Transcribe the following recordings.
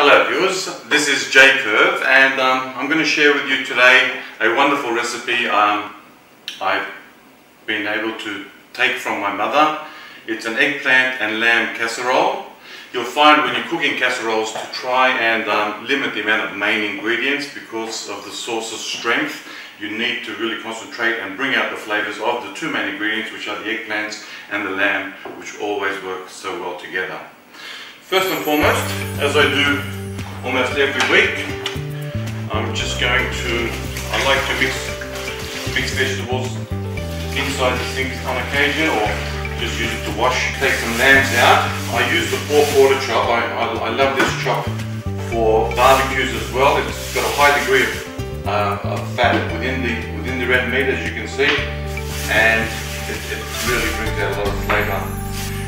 Hello viewers, this is J Curve and I'm going to share with you today a wonderful recipe I've been able to take from my mother. It's an eggplant and lamb casserole. You'll find when you're cooking casseroles to try and limit the amount of main ingredients because of the sauce's strength. You need to really concentrate and bring out the flavors of the two main ingredients, which are the eggplants and the lamb, which always work so well together. First and foremost, as I do almost every week, I'm just going to, I like to mix vegetables inside the sink on occasion, or just use it to wash. Take some lambs out. I use the 4/4 chop. I love this chop for barbecues as well. It's got a high degree of fat within the red meat, as you can see, and it really brings out a lot of flavour.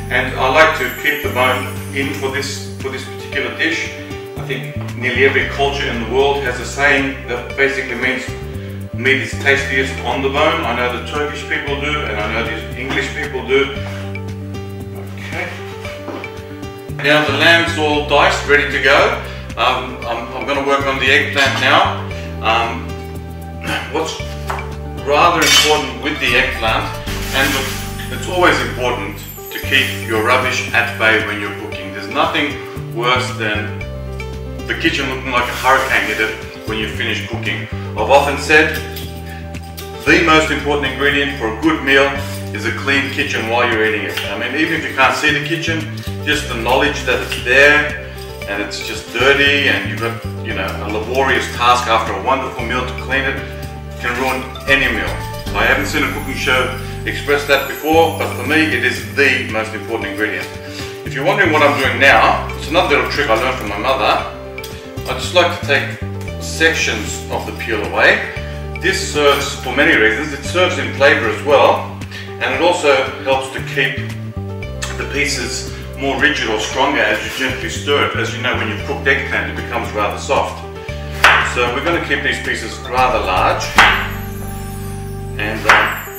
And I like to keep the bone in for this particular dish. I think nearly every culture in the world has a saying that basically means meat is tastiest on the bone. I know the Turkish people do, and I know the English people do. Okay. Now the lamb's all diced, ready to go. I'm going to work on the eggplant now. What's rather important with the eggplant, and look, it's always important to keep your rubbish at bay when you're cooking. There's nothing worse than the kitchen looking like a hurricane hit it when you finish cooking. I've often said the most important ingredient for a good meal is a clean kitchen while you're eating it. I mean, even if you can't see the kitchen, just the knowledge that it's there and it's just dirty and you've got, you know, a laborious task after a wonderful meal to clean it can ruin any meal. I haven't seen a cooking show express that before, but for me it is the most important ingredient. If you're wondering what I'm doing now, it's another little trick I learned from my mother. I just like to take sections of the peel away. This serves for many reasons. It serves in flavour as well, and it also helps to keep the pieces more rigid or stronger as you gently stir it. As you know, when you've cooked eggplant, it becomes rather soft. So we're going to keep these pieces rather large, and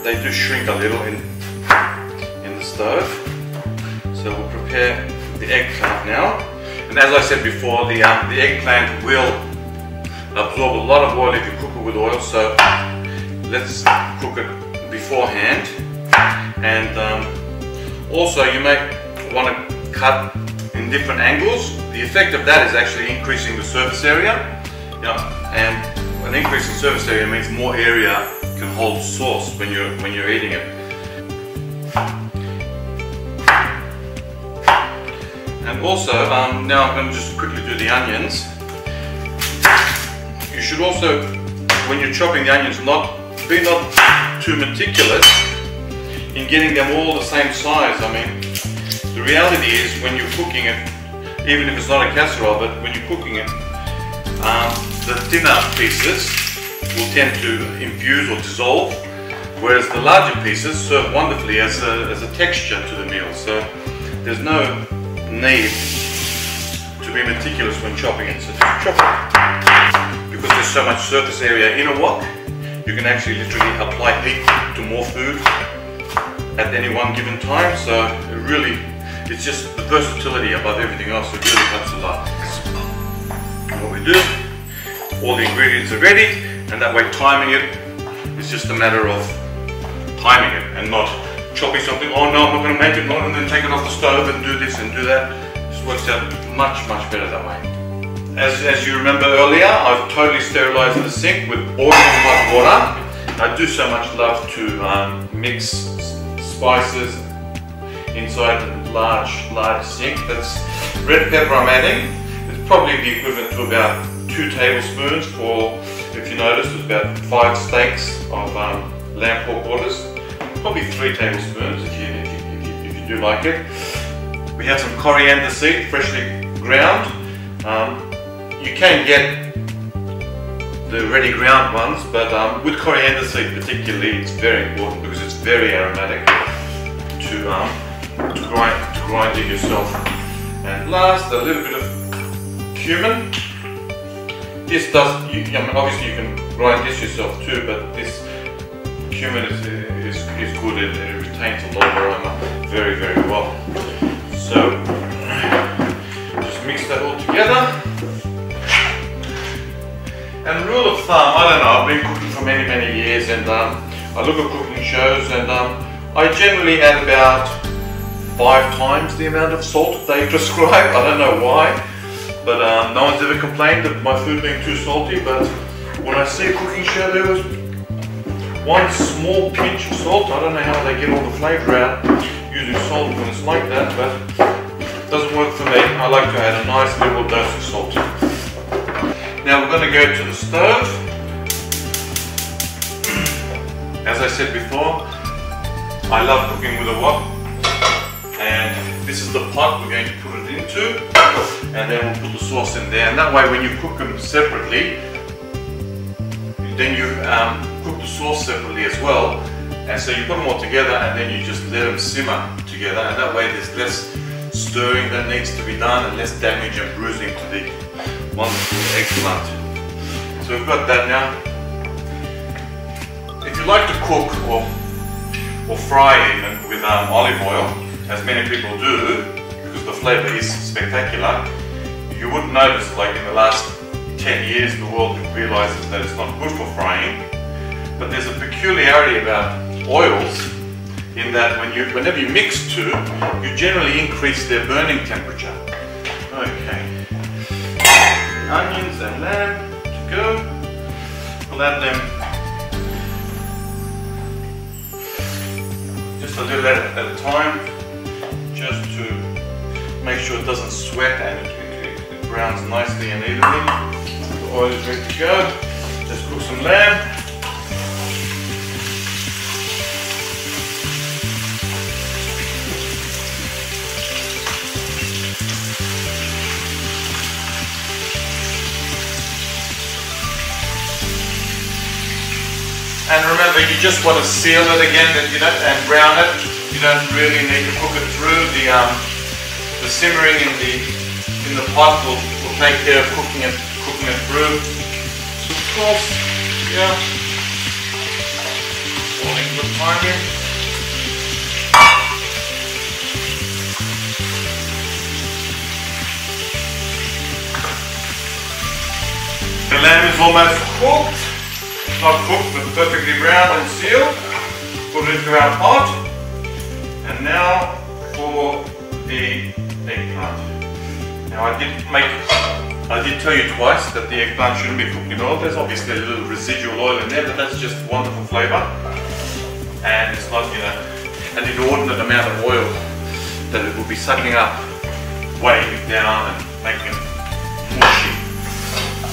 they do shrink a little in the stove. So we'll prepare the eggplant now. And as I said before, the eggplant will absorb a lot of oil if you cook it with oil, so let's cook it beforehand. And also you may want to cut in different angles. The effect of that is actually increasing the surface area. And an increase in surface area means more area can hold sauce when you're eating it. And also, now I'm going to just quickly do the onions. You should also, when you're chopping the onions, be not too meticulous in getting them all the same size. I mean, the reality is when you're cooking it, even if it's not a casserole, but when you're cooking it, the thinner pieces will tend to infuse or dissolve, whereas the larger pieces serve wonderfully as a texture to the meal. So there's no need to be meticulous when chopping it. So just chop it. Because there's so much surface area in a wok, you can actually literally apply heat to more food at any one given time. So it's just the versatility above everything else. It really helps a lot. And what we do, all the ingredients are ready, and that way timing it is just a matter of timing it and not chopping something, oh no, I'm not going to make it, and then take it off the stove and do this and do that. It just works out much better that way. As you remember earlier, I've totally sterilised the sink with boiling hot water. I do so much love to mix spices inside the large sink. That's red pepper I'm adding. It's probably the equivalent to about 2 tablespoons for, if you notice, there's about 5 steaks of lamb pork quarters. Probably 3 tablespoons if you do like it. We have some coriander seed, freshly ground. You can get the ready ground ones, but with coriander seed particularly, it's very important because it's very aromatic to grind it yourself. And last, a little bit of cumin. This does, obviously you can grind this yourself too, but this cumin is good. It retains a lot of aroma very well. So just mix that all together. together. And rule of thumb, I don't know, I've been cooking for many years, and I look at cooking shows, and I generally add about 5 times the amount of salt they prescribe. I don't know why, but no one's ever complained of my food being too salty. But when I see a cooking show, there was one small pinch of salt. I don't know how they get all the flavour out using salt when it's like that, but it doesn't work for me. I like to add a nice little dose of salt. Now we're going to go to the stove. As I said before, I love cooking with a wok, and this is the pot we're going to put it into, and then we'll put the sauce in there, and that way when you cook them separately, then you cook the sauce separately as well, and so you put them all together and then you just let them simmer together, and that way there's less stirring that needs to be done and less damage and bruising to the wonderful eggplant. So we've got that now. If you like to cook or fry even with olive oil, as many people do, because the flavour is spectacular, you wouldn't notice, like in the last 10 years the world realises that it's not good for frying. But there's a peculiarity about oils in that whenever you mix two, you generally increase their burning temperature. Okay. Onions and lamb to go. We'll add them just a little at a time, just to make sure it doesn't sweat and it browns nicely and evenly. The oil is ready to go. Let's cook some lamb. And remember, you just want to seal it again, and brown it. You don't really need to cook it through. The simmering in the pot will take care of cooking it through. So of course, yeah, all in good timing. The lamb is almost cooked. Not cooked, but perfectly brown and sealed. Put it into our pot. And now for the eggplant. Now I did tell you twice that the eggplant shouldn't be cooked in oil. There's obviously a little residual oil in there, but that's just wonderful flavour. And it's not, an inordinate amount of oil that it will be sucking up, weighing it down and making it mushy.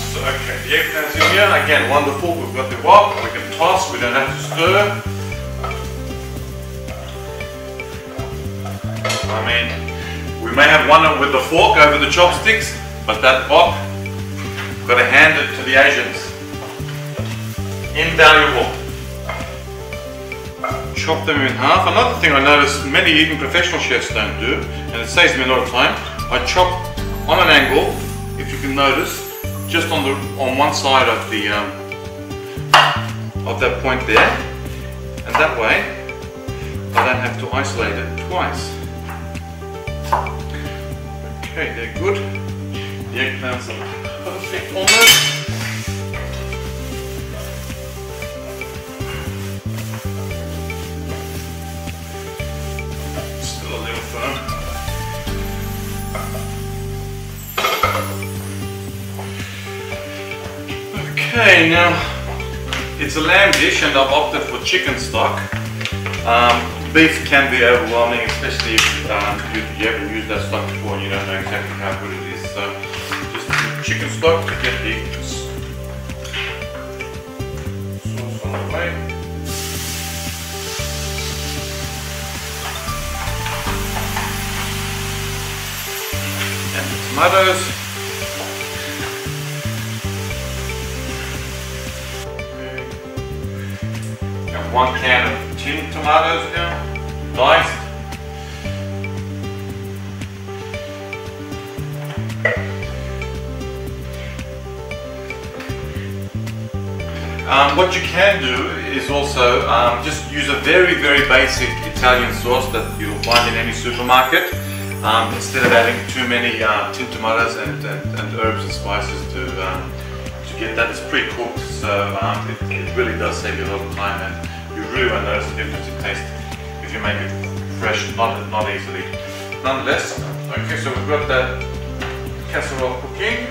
So, okay, the eggplant's in here, again, wonderful. We've got the wok, we can toss, we don't have to stir. I mean, we may have one with the fork over the chopsticks, but that wok, got to hand it to the Asians. Invaluable. Chop them in half. Another thing I noticed many even professional chefs don't do, and it saves me a lot of time, I chop on an angle, if you can notice, just on one side of that point there, and that way I don't have to isolate it twice. Okay, they're good. The eggplants are perfect almost. Still a little firm. Okay, now it's a lamb dish and I've opted for chicken stock. Beef can be overwhelming, especially if you haven't used that stock before and you don't know exactly how good it is. So just chicken stock to get the sauce on the way. And the tomatoes. And 1 can of tin tomatoes now, diced. What you can do is also just use a very basic Italian sauce that you'll find in any supermarket. Instead of adding too many tin tomatoes and get that. It's pre-cooked, so it really does save you a lot of time, and you really won't notice the difference in taste if you make it fresh, not easily. Nonetheless, okay, so we've got that casserole cooking.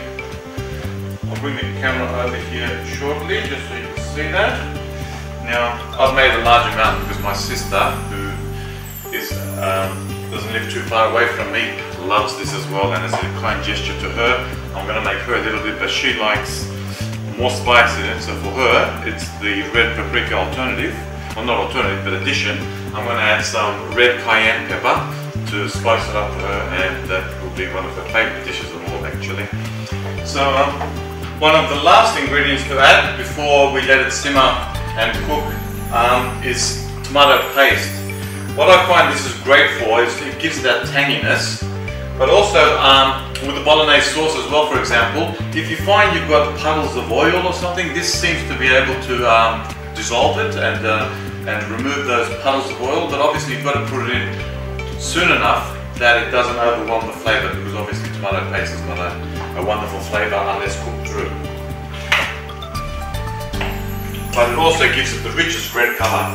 I'll bring the camera over here shortly, just so you can see that. Now, I've made a large amount because my sister, who is doesn't live too far away from me, loves this as well, and as a kind gesture to her, I'm going to make her a little bit, but she likes more spice in it, so for her, it's the red paprika alternative, well not alternative, but addition. I'm going to add some red cayenne pepper to spice it up for her, and that will be one of her favourite dishes of all actually. So, one of the last ingredients to add before we let it simmer and cook is tomato paste. What I find this is great for is it gives that tanginess, but also with the bolognese sauce as well, for example, if you find you've got puddles of oil or something, this seems to be able to dissolve it and remove those puddles of oil, but obviously you've got to put it in soon enough that it doesn't overwhelm the flavour, because obviously tomato paste is not a wonderful flavour unless cooked through. But it also gives it the richest red colour.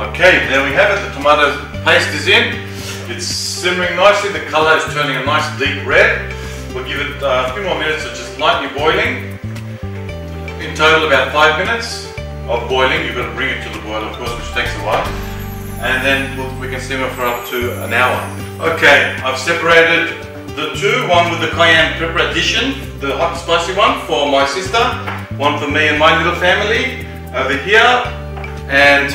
Okay, there we have it. The tomato paste is in. It's simmering nicely. The colour is turning a nice deep red. We'll give it a few more minutes of just lightly boiling. In total about 5 minutes of boiling. You've got to bring it to the boil, of course, which takes a while. And then we can simmer for up to an hour. Okay, I've separated the two. One with the cayenne pepper addition, the hot and spicy one for my sister. One for me and my little family over here. And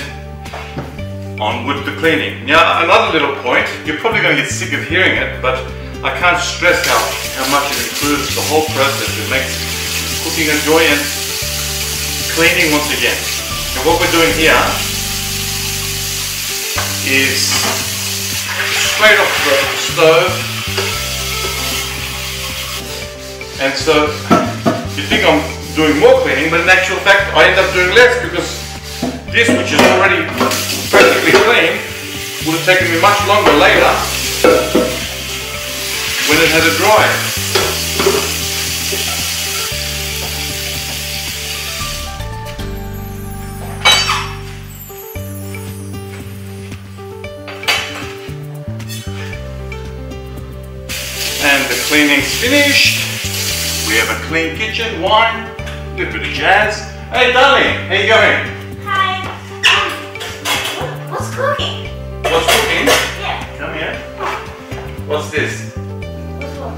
on with the cleaning. Now, another little point, you're probably going to get sick of hearing it, but I can't stress how much it improves the whole process. It makes cooking a joy, and cleaning once again. And what we're doing here is straight off the stove. And so you think I'm doing more cleaning, but in actual fact I end up doing less, because this, which is already perfectly clean, would have taken me much longer later when it had to dry. And the cleaning's finished. We have a clean kitchen, wine, a little bit of jazz. Hey darling, how you going? What's cooking? What's cooking? Yeah. Come here. What's this? What's what?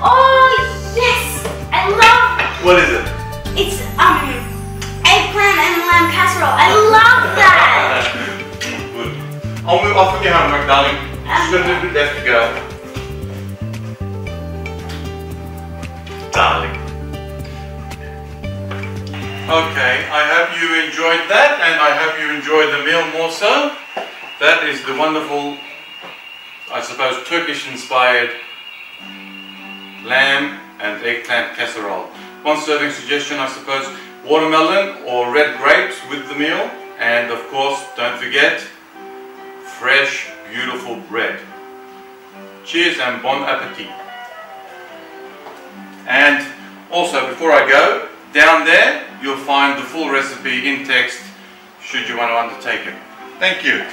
Oh yes! I love. What is it? It's eggplant and lamb casserole. I love that. Good. I'll move off with your homework, darling. Just got a little bit left to go. Darling. Okay, I hope you enjoyed that, and I hope you enjoyed the meal more so. That is the wonderful, I suppose, Turkish-inspired lamb and eggplant casserole. One serving suggestion, I suppose, watermelon or red grapes with the meal, and of course, don't forget, fresh, beautiful bread. Cheers and bon appetit. And also, before I go, down there you'll find the full recipe in text should you want to undertake it. Thank you.